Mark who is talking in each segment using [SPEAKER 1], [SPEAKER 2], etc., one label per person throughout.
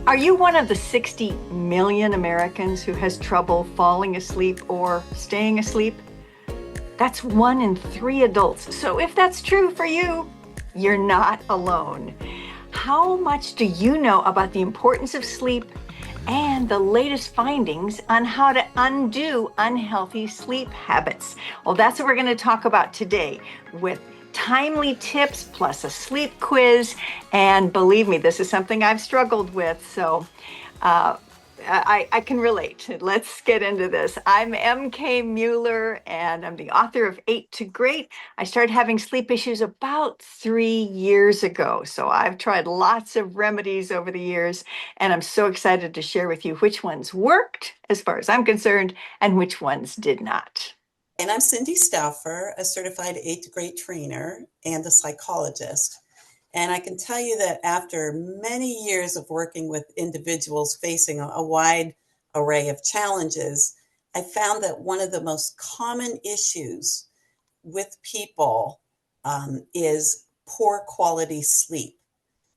[SPEAKER 1] Are you one of the 60 million Americans who has trouble falling asleep or staying asleep? That's 1 in 3 adults. So if that's true for you, you're not alone. How much do you know about the importance of sleep and the latest findings on how to undo unhealthy sleep habits? Well, that's what we're going to talk about today with timely tips plus a sleep quiz. And believe me, this is something I've struggled with. So I can relate. Let's get into this. I'm MK Mueller, and I'm the author of 8 to Great. I started having sleep issues about 3 years ago. So I've tried lots of remedies over the years, and I'm so excited to share with you which ones worked, as far as I'm concerned, and which ones did not.
[SPEAKER 2] And I'm Cindy Stauffer, a certified 8 to Great trainer and a psychologist. And I can tell you that after many years of working with individuals facing a wide array of challenges, I found that one of the most common issues with people is poor quality sleep.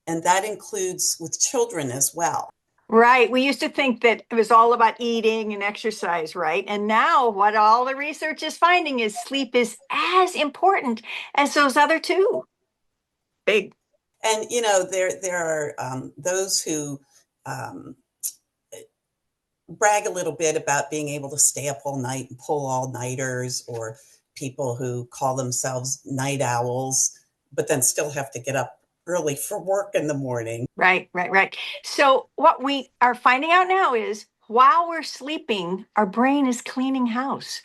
[SPEAKER 2] And that includes with children as well.
[SPEAKER 1] Right. We used to think that it was all about eating and exercise, right? And now what all the research is finding is sleep is as important as those other two. Big.
[SPEAKER 2] And, there are those who um, brag a little bit about being able to stay up all night and pull all-nighters, or people who call themselves night owls, but then still have to get up early for work in the morning.
[SPEAKER 1] Right. So what we are finding out now is while we're sleeping, our brain is cleaning house.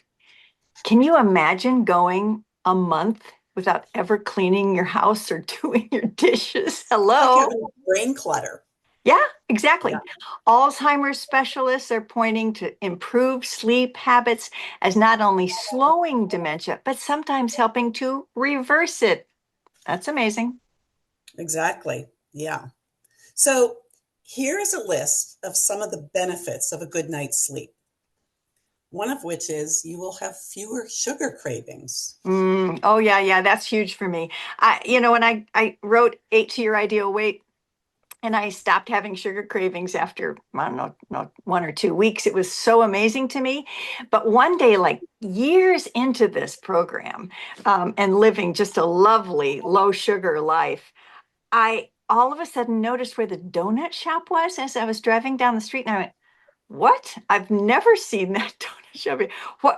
[SPEAKER 1] Can you imagine going a month without ever cleaning your house or doing your dishes?
[SPEAKER 2] Like
[SPEAKER 1] Hello?
[SPEAKER 2] having brain clutter.
[SPEAKER 1] Yeah, exactly.
[SPEAKER 2] Yeah.
[SPEAKER 1] Alzheimer's specialists are pointing to improved sleep habits as not only slowing dementia, but sometimes helping to reverse it. That's amazing.
[SPEAKER 2] Exactly. Yeah. So here is a list of some of the benefits of a good night's sleep. One of which is you will have fewer sugar cravings.
[SPEAKER 1] Oh yeah, that's huge for me. When I wrote 8 to Your Ideal Weight, and I stopped having sugar cravings after, I don't know, 1 or 2 weeks. It was so amazing to me. But one day, like years into this program, and living just a lovely low sugar life, I all of a sudden noticed where the donut shop was as I was driving down the street, and I went, "What? I've never seen that donut shop.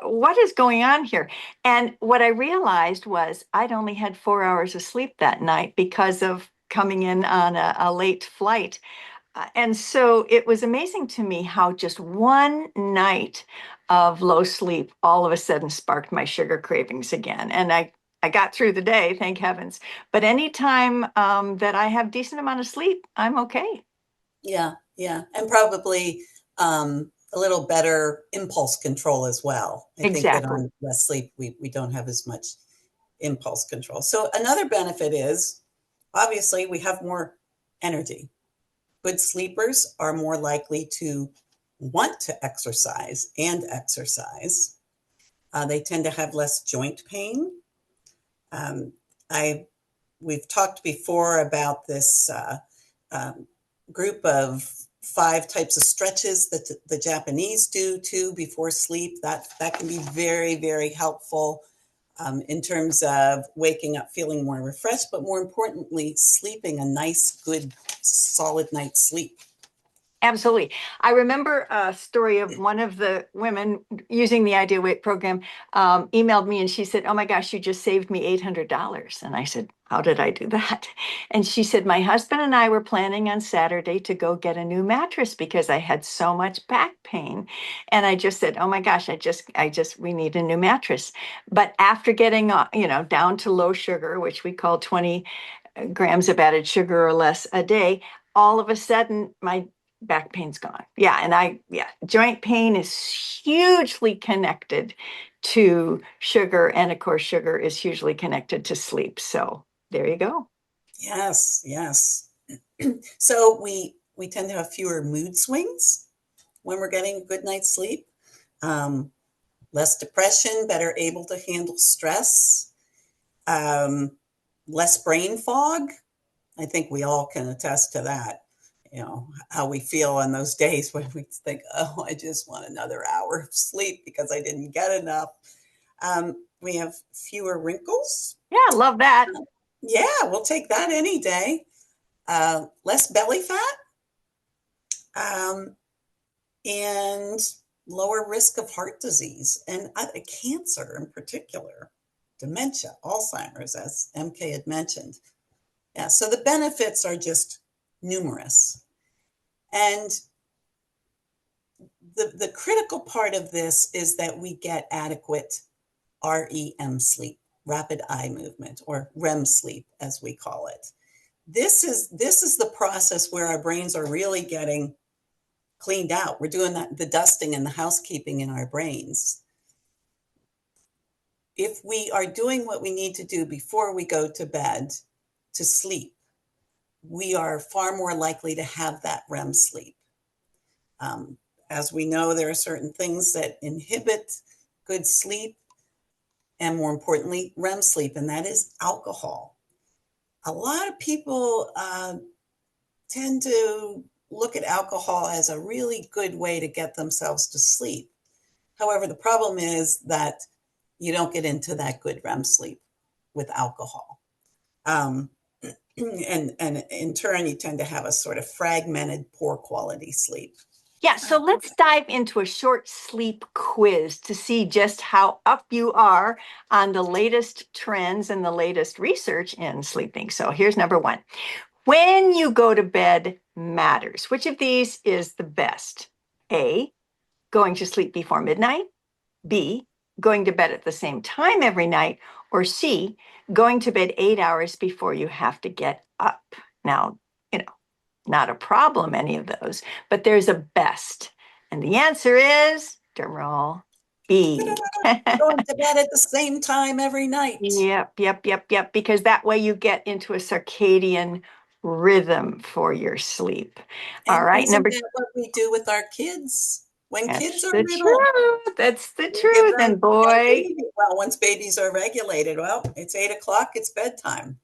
[SPEAKER 1] What is going on here?" And what I realized was I'd only had 4 hours of sleep that night because of coming in on a late flight. And so it was amazing to me how just one night of low sleep all of a sudden sparked my sugar cravings again. And I got through the day, thank heavens. But anytime that I have decent amount of sleep, I'm okay.
[SPEAKER 2] Yeah. And probably a little better impulse control as well. I think that
[SPEAKER 1] Exactly.
[SPEAKER 2] on less sleep, we don't have as much impulse control. So another benefit is obviously we have more energy. Good sleepers are more likely to want to exercise and exercise. They tend to have less joint pain. Um, I We've talked before about this um, group of 5 types of stretches that the Japanese do too before sleep. That can be very, very helpful in terms of waking up feeling more refreshed, but more importantly, sleeping a nice, good, solid night's sleep.
[SPEAKER 1] Absolutely. I remember a story of one of the women using the Ideal Weight program, emailed me and she said, "Oh my gosh, you just saved me $800." And I said, "How did I do that?" And she said, "My husband and I were planning on Saturday to go get a new mattress because I had so much back pain." And I just said, "Oh my gosh, we need a new mattress." But after getting, down to low sugar, which we call 20 grams of added sugar or less a day, all of a sudden my back pain's gone. Yeah. Joint pain is hugely connected to sugar. And of course, sugar is hugely connected to sleep. So there you go.
[SPEAKER 2] Yes. So we tend to have fewer mood swings when we're getting a good night's sleep. Um, Less depression, better able to handle stress, um, less brain fog. I think we all can attest to that. how we feel on those days when we think, oh, I just want another hour of sleep because I didn't get enough. We have fewer wrinkles.
[SPEAKER 1] Yeah, love that.
[SPEAKER 2] Yeah, we'll take that any day. Less belly fat, um, and lower risk of heart disease and cancer in particular, dementia, Alzheimer's, as MK had mentioned. Yeah, so the benefits are just numerous. And the critical part of this is that we get adequate REM sleep, rapid eye movement, or REM sleep, as we call it. This is the process where our brains are really getting cleaned out. We're doing the dusting and the housekeeping in our brains. If we are doing what we need to do before we go to bed to sleep, we are far more likely to have that REM sleep. As we know, there are certain things that inhibit good sleep, and more importantly, REM sleep, and that is alcohol. A lot of people tend to look at alcohol as a really good way to get themselves to sleep. However, the problem is that you don't get into that good REM sleep with alcohol. And in turn, you tend to have a sort of fragmented, poor quality sleep.
[SPEAKER 1] Yeah, so let's dive into a short sleep quiz to see just how up you are on the latest trends and the latest research in sleeping. So here's number one. When you go to bed matters. Which of these is the best? A, going to sleep before midnight. B, going to bed at the same time every night. Or C, going to bed 8 hours before you have to get up. Now, not a problem, any of those, but there's a best. And the answer is, drum roll, B.
[SPEAKER 2] Going to bed at the same time every night.
[SPEAKER 1] Yep. Because that way you get into a circadian rhythm for your sleep.
[SPEAKER 2] And
[SPEAKER 1] All right,
[SPEAKER 2] isn't that what we do with our kids? When kids
[SPEAKER 1] that's
[SPEAKER 2] are
[SPEAKER 1] the
[SPEAKER 2] little,
[SPEAKER 1] truth. That's the
[SPEAKER 2] we give
[SPEAKER 1] truth.
[SPEAKER 2] them
[SPEAKER 1] And boy,
[SPEAKER 2] well, once babies are regulated, well, it's 8 o'clock, it's bedtime.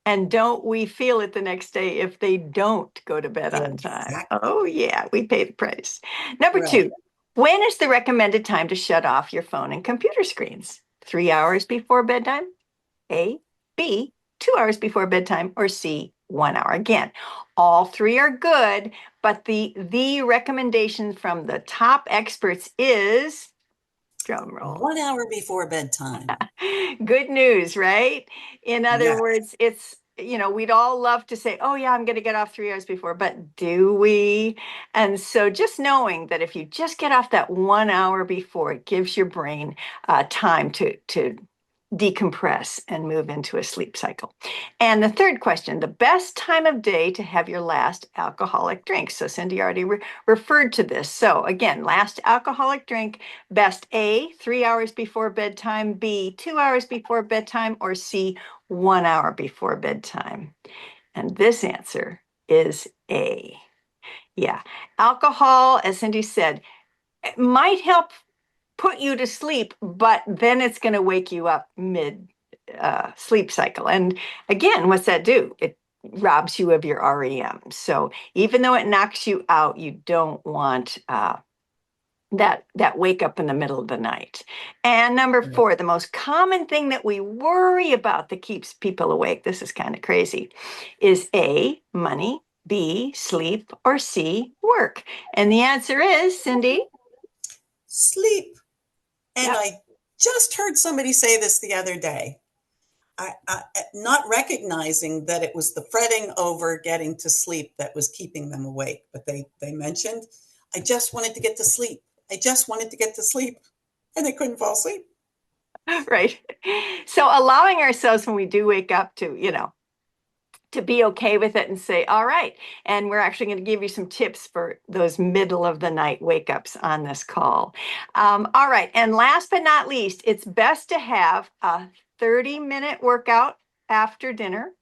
[SPEAKER 1] and don't we feel it the next day if they don't go to bed on time?
[SPEAKER 2] Exactly.
[SPEAKER 1] Oh, yeah, we pay the price. Number
[SPEAKER 2] Right.
[SPEAKER 1] two, when is the recommended time to shut off your phone and computer screens? 3 hours before bedtime? A, B, 2 hours before bedtime, or C, 1 hour. Again, all three are good, but the recommendation from the top experts is, drum roll.
[SPEAKER 2] 1 hour before bedtime.
[SPEAKER 1] Good news, right? In other
[SPEAKER 2] Yes.
[SPEAKER 1] words, it's, we'd all love to say, oh, yeah, I'm going to get off 3 hours before, but do we? And so just knowing that if you just get off that 1 hour before, it gives your brain time to decompress and move into a sleep cycle. And the third question, the best time of day to have your last alcoholic drink. So Cindy already referred to this. So again, last alcoholic drink, best A, 3 hours before bedtime, B, 2 hours before bedtime, or C, 1 hour before bedtime. And this answer is A. Yeah, alcohol, as Cindy said, it might help put you to sleep, but then it's going to wake you up mid sleep cycle. And again, what's that do? It robs you of your REM. So even though it knocks you out, you don't want that wake up in the middle of the night. And number four, the most common thing that we worry about that keeps people awake, this is kind of crazy, is A, money, B, sleep, or C, work. And the answer is, Cindy?
[SPEAKER 2] Sleep. And
[SPEAKER 1] Yep.
[SPEAKER 2] I just heard somebody say this the other day. Not recognizing that it was the fretting over getting to sleep that was keeping them awake. But they mentioned, I just wanted to get to sleep. I just wanted to get to sleep. And they couldn't fall asleep.
[SPEAKER 1] Right. So allowing ourselves when we do wake up to be okay with it and say, all right. And we're actually going to give you some tips for those middle of the night wake ups on this call. All right. And last but not least, it's best to have a 30-minute workout after dinner,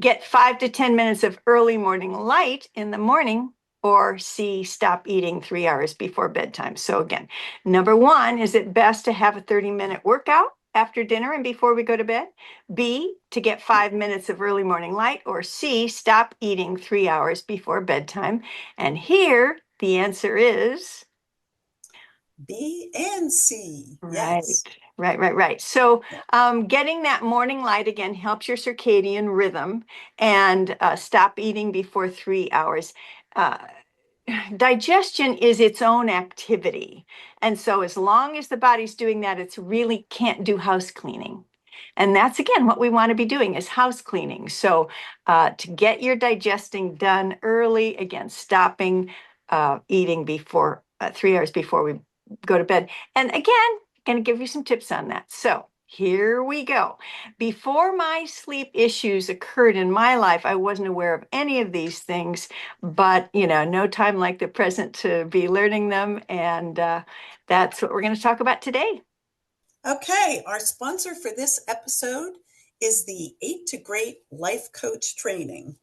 [SPEAKER 1] get 5 to 10 minutes of early morning light in the morning, or C, stop eating 3 hours before bedtime. So again, number one, is it best to have a 30-minute workout? after dinner and before we go to bed? B, to get 5 minutes of early morning light? Or C, stop eating 3 hours before bedtime? And here the answer is
[SPEAKER 2] B and C.
[SPEAKER 1] right,
[SPEAKER 2] Yes.
[SPEAKER 1] right. So getting that morning light again helps your circadian rhythm and stop eating before 3 hours. Uh, Digestion is its own activity. And so as long as the body's doing that, it's really can't do house cleaning. And that's again what we want to be doing is house cleaning. So to get your digesting done early, again, stopping eating before 3 hours before we go to bed. And again, going to give you some tips on that. So here we go. Before my sleep issues occurred in my life, I wasn't aware of any of these things, but no time like the present to be learning them. And that's what we're going to talk about today.
[SPEAKER 2] Okay, our sponsor for this episode is the 8 to Great Life Coach Training.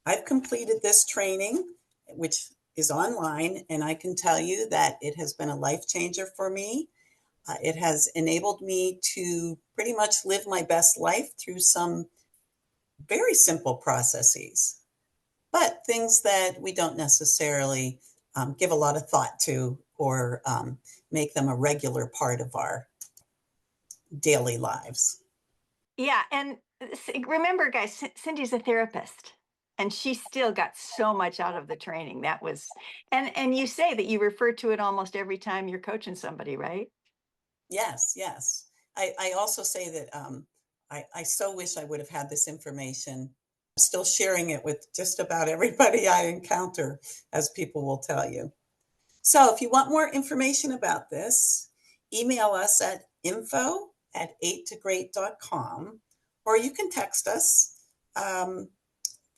[SPEAKER 2] I've completed this training, which is online, and I can tell you that it has been a life changer for me. It has enabled me to pretty much live my best life through some very simple processes, but things that we don't necessarily give a lot of thought to or make them a regular part of our daily lives.
[SPEAKER 1] Yeah, and remember, guys, Cindy's a therapist, and she still got so much out of the training. That was, and you say that you refer to it almost every time you're coaching somebody, right?
[SPEAKER 2] Yes, yes. I also say that I so wish I would have had this information. I'm still sharing it with just about everybody I encounter, as people will tell you. So if you want more information about this, email us at info@8togreat.com, or you can text us. The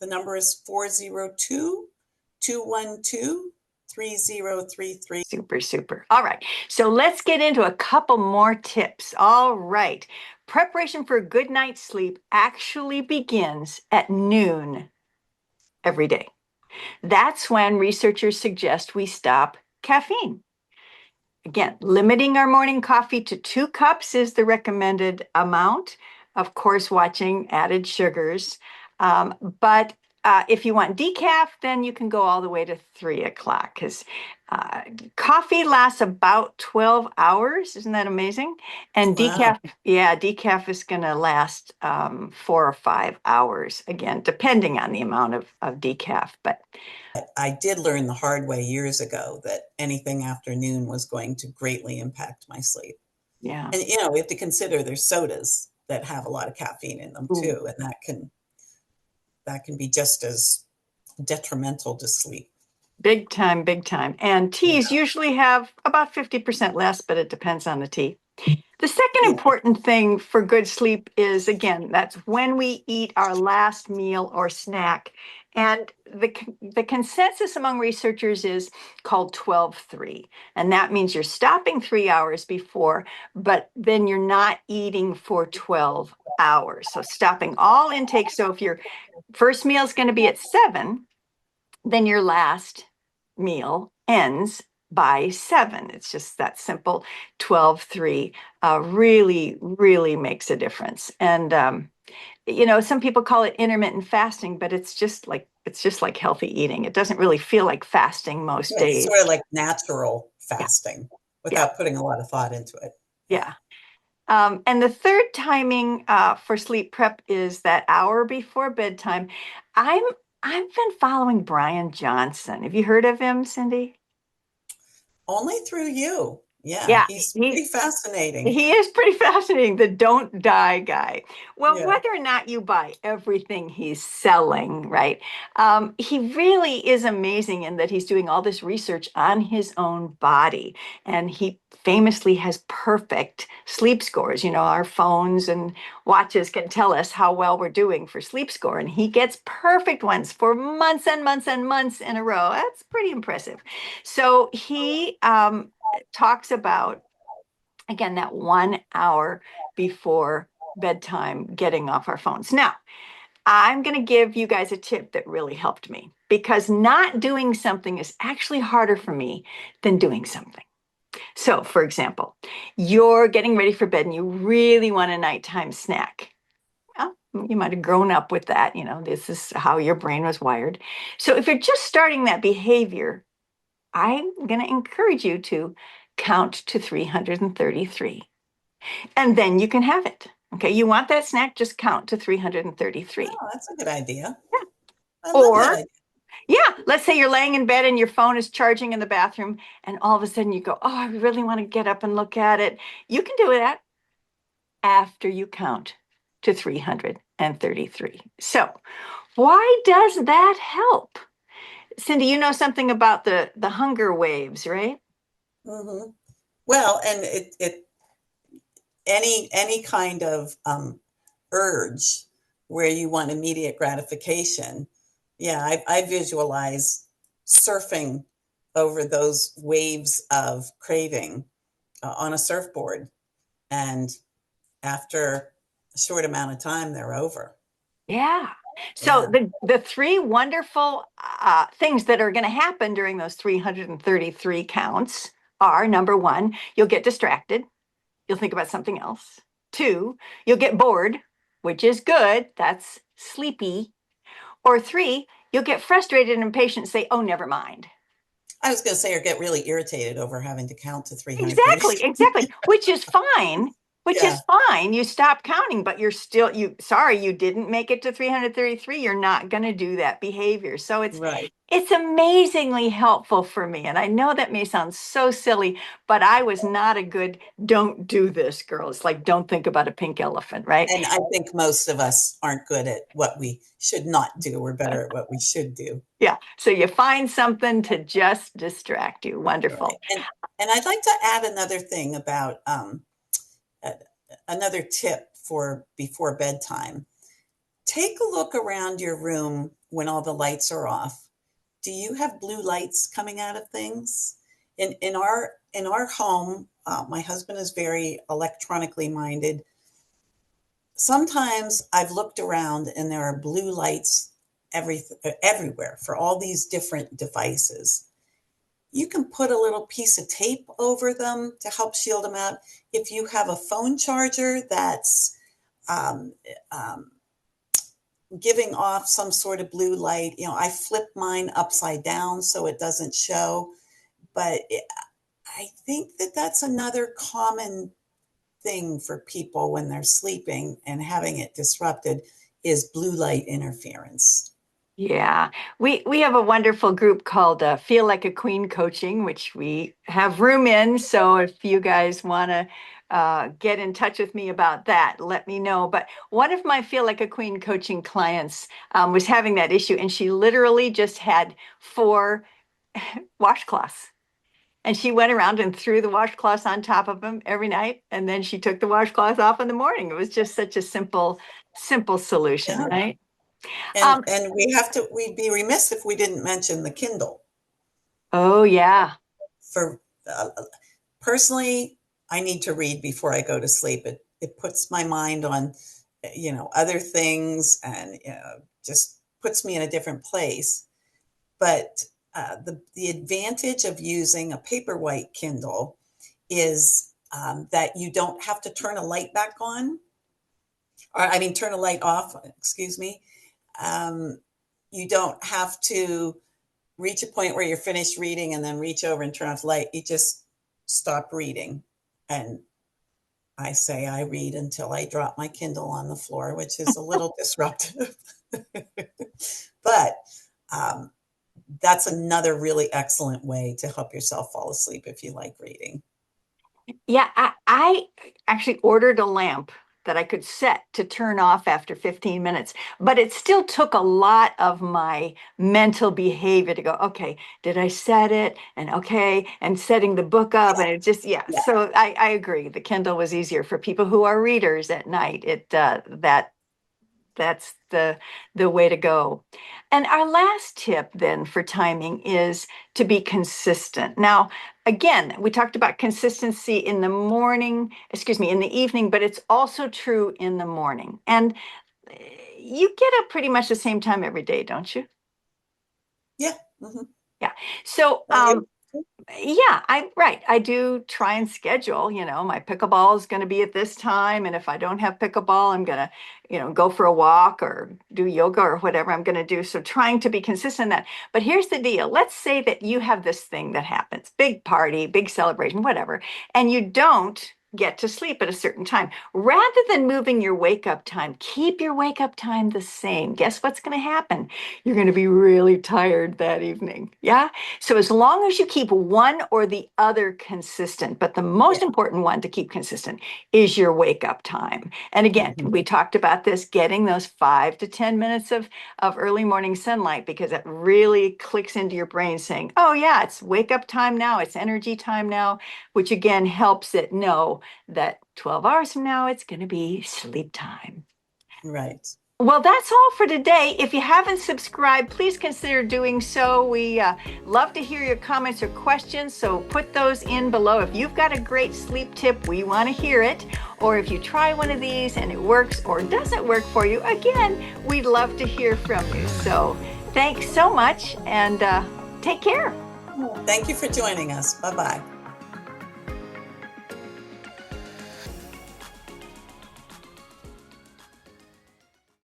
[SPEAKER 2] number is 402-212-3033.
[SPEAKER 1] Super, super. All right. So let's get into a couple more tips. All right. Preparation for a good night's sleep actually begins at noon every day. That's when researchers suggest we stop caffeine. Again, limiting our morning coffee to 2 cups is the recommended amount. Of course, watching added sugars. But if you want decaf, then you can go all the way to 3 o'clock because uh, coffee lasts about 12 hours. Isn't that amazing? And
[SPEAKER 2] Wow.
[SPEAKER 1] decaf, yeah, decaf is going to last 4 or 5 hours, again, depending on the amount of decaf. But
[SPEAKER 2] I did learn the hard way years ago that anything after noon was going to greatly impact my sleep.
[SPEAKER 1] yeah.
[SPEAKER 2] And we have to consider there's sodas that have a lot of caffeine in them
[SPEAKER 1] Ooh.
[SPEAKER 2] too, and that can be just as detrimental to sleep.
[SPEAKER 1] Big time, big time. And teas
[SPEAKER 2] Yeah.
[SPEAKER 1] usually have about 50% less, but it depends on the tea. The second
[SPEAKER 2] Yeah.
[SPEAKER 1] important thing for good sleep is, again, that's when we eat our last meal or snack. And the consensus among researchers is called 12-3. And that means you're stopping 3 hours before, but then you're not eating for 12 hours. So stopping all intake. So if your first meal is going to be at 7, then your last meal ends by 7. It's just that simple. 12-3 really, really makes a difference. And some people call it intermittent fasting, but it's just like healthy eating. It doesn't really feel like fasting most
[SPEAKER 2] It's
[SPEAKER 1] days.
[SPEAKER 2] sort of like natural
[SPEAKER 1] Yeah,
[SPEAKER 2] fasting
[SPEAKER 1] yeah,
[SPEAKER 2] without putting a lot of thought into it. Yeah.
[SPEAKER 1] yeah. And the third timing for sleep prep is that hour before bedtime. I'm I've been following Brian Johnson. Have you heard of him, Cindy?
[SPEAKER 2] Only through you. Yeah,
[SPEAKER 1] Yeah,
[SPEAKER 2] he's
[SPEAKER 1] he
[SPEAKER 2] pretty fascinating.
[SPEAKER 1] he is pretty fascinating, the don't die guy. Well,
[SPEAKER 2] Yeah.
[SPEAKER 1] whether or not you buy everything he's selling, right? He really is amazing in that he's doing all this research on his own body. And he famously has perfect sleep scores. Our phones and watches can tell us how well we're doing for sleep score. And he gets perfect ones for months and months and months in a row. That's pretty impressive. So he talks about again, that 1 hour before bedtime, getting off our phones. Now, I'm going to give you guys a tip that really helped me because not doing something is actually harder for me than doing something. So, for example, you're getting ready for bed and you really want a nighttime snack. Well, you might have grown up with that. This is how your brain was wired. So, if you're just starting that behavior, I'm going to encourage you to count to 333 and then you can have it. Okay, you want that snack, just count to 333.
[SPEAKER 2] Oh, that's a good idea.
[SPEAKER 1] Yeah.
[SPEAKER 2] I love that
[SPEAKER 1] Or,
[SPEAKER 2] idea.
[SPEAKER 1] yeah, let's say you're laying in bed and your phone is charging in the bathroom, and all of a sudden you go, oh, I really want to get up and look at it. You can do that after you count to 333. So, why does that help? Cindy, you know something about the hunger waves, right?
[SPEAKER 2] Hmm. Well, and it any kind of urge where you want immediate gratification. Yeah, I visualize surfing over those waves of craving on a surfboard, and after a short amount of time, they're over.
[SPEAKER 1] Yeah. So
[SPEAKER 2] Yeah.
[SPEAKER 1] the three wonderful things that are going to happen during those 333 counts are number one, you'll get distracted. You'll think about something else. Two, you'll get bored, which is good. That's sleepy. Or three, you'll get frustrated and impatient and say, oh, never mind.
[SPEAKER 2] I was going to say, or get really irritated over having to count to
[SPEAKER 1] Exactly,
[SPEAKER 2] 333.
[SPEAKER 1] exactly. Which is fine. Which
[SPEAKER 2] Yeah,
[SPEAKER 1] is fine. You stop counting, but you're still sorry you didn't make it to 333. You're not going to do that behavior. So
[SPEAKER 2] right.
[SPEAKER 1] it's amazingly helpful for me. And I know that may sound so silly, but I was not a good don't do this girl. It's like don't think about a pink elephant, right?
[SPEAKER 2] And I think most of us aren't good at what we should not do. We're better at what we should do.
[SPEAKER 1] Yeah. So you find something to just distract you.
[SPEAKER 2] Right.
[SPEAKER 1] Wonderful.
[SPEAKER 2] And I'd like to add another thing about uh, another tip for before bedtime. Take a look around your room when all the lights are off. Do you have blue lights coming out of things? In our home, my husband is very electronically minded. Sometimes I've looked around and there are blue lights everywhere for all these different devices. You can put a little piece of tape over them to help shield them out. If you have a phone charger that's um, um, giving off some sort of blue light, I flip mine upside down so it doesn't show. But I think that that's another common thing for people when they're sleeping and having it disrupted is blue light interference.
[SPEAKER 1] Yeah, we have a wonderful group called Feel Like a Queen Coaching, which we have room in. So if you guys want to get in touch with me about that, let me know. But one of my Feel Like a Queen coaching clients was having that issue, and she literally just had four washcloths. And she went around and threw the washcloths on top of them every night, and then she took the washcloth off in the morning. It was just such a simple solution,
[SPEAKER 2] Yeah.
[SPEAKER 1] right?
[SPEAKER 2] And
[SPEAKER 1] Um,
[SPEAKER 2] and we'd be remiss if we didn't mention the Kindle.
[SPEAKER 1] oh yeah.
[SPEAKER 2] For personally, I need to read before I go to sleep. It puts my mind on other things, and just puts me in a different place. But the advantage of using a paperwhite Kindle is that you don't have to turn a light back on, or I mean, turn a light off, excuse me. Um, you don't have to reach a point where you're finished reading and then reach over and turn off the light. You just stop reading. And I say I read until I drop my Kindle on the floor, which is a little disruptive. But um, that's another really excellent way to help yourself fall asleep if you like reading.
[SPEAKER 1] Yeah, I actually ordered a lamp that I could set to turn off after 15 minutes, but it still took a lot of my mental behavior to go, okay, did I set it? And okay, and setting the book up. And it just, yeah.
[SPEAKER 2] Yeah.
[SPEAKER 1] So I agree. The Kindle was easier for people who are readers at night. That's the way to go. And our last tip then for timing is to be consistent. Now, again, we talked about consistency in the morning, excuse me, in the evening, but it's also true in the morning. And you get up pretty much the same time every day, don't you?
[SPEAKER 2] Yeah. Hmm.
[SPEAKER 1] Yeah. So
[SPEAKER 2] I do.
[SPEAKER 1] Yeah, right. I do try and schedule, my pickleball is going to be at this time. And if I don't have pickleball, I'm going to, go for a walk or do yoga or whatever I'm going to do. So trying to be consistent in that. But here's the deal. Let's say that you have this thing that happens, big party, big celebration, whatever, and you don't get to sleep at a certain time. Rather than moving your wake up time, keep your wake up time the same. Guess what's going to happen? You're going to be really tired that evening. Yeah. So as long as you keep one or the other consistent, but the most
[SPEAKER 2] Yeah.
[SPEAKER 1] important one to keep consistent is your wake up time. And again,
[SPEAKER 2] Mhm.
[SPEAKER 1] we talked about this, getting those 5 to 10 minutes of early morning sunlight, because it really clicks into your brain saying, oh yeah, it's wake up time now, it's energy time now, which again helps it know that 12 hours from now, it's going to be sleep time.
[SPEAKER 2] Right.
[SPEAKER 1] Well, that's all for today. If you haven't subscribed, please consider doing so. We love to hear your comments or questions, so put those in below. If you've got a great sleep tip, we want to hear it. Or if you try one of these and it works or doesn't work for you, again, we'd love to hear from you. So thanks so much, and take care.
[SPEAKER 2] Thank you for joining us. Bye bye.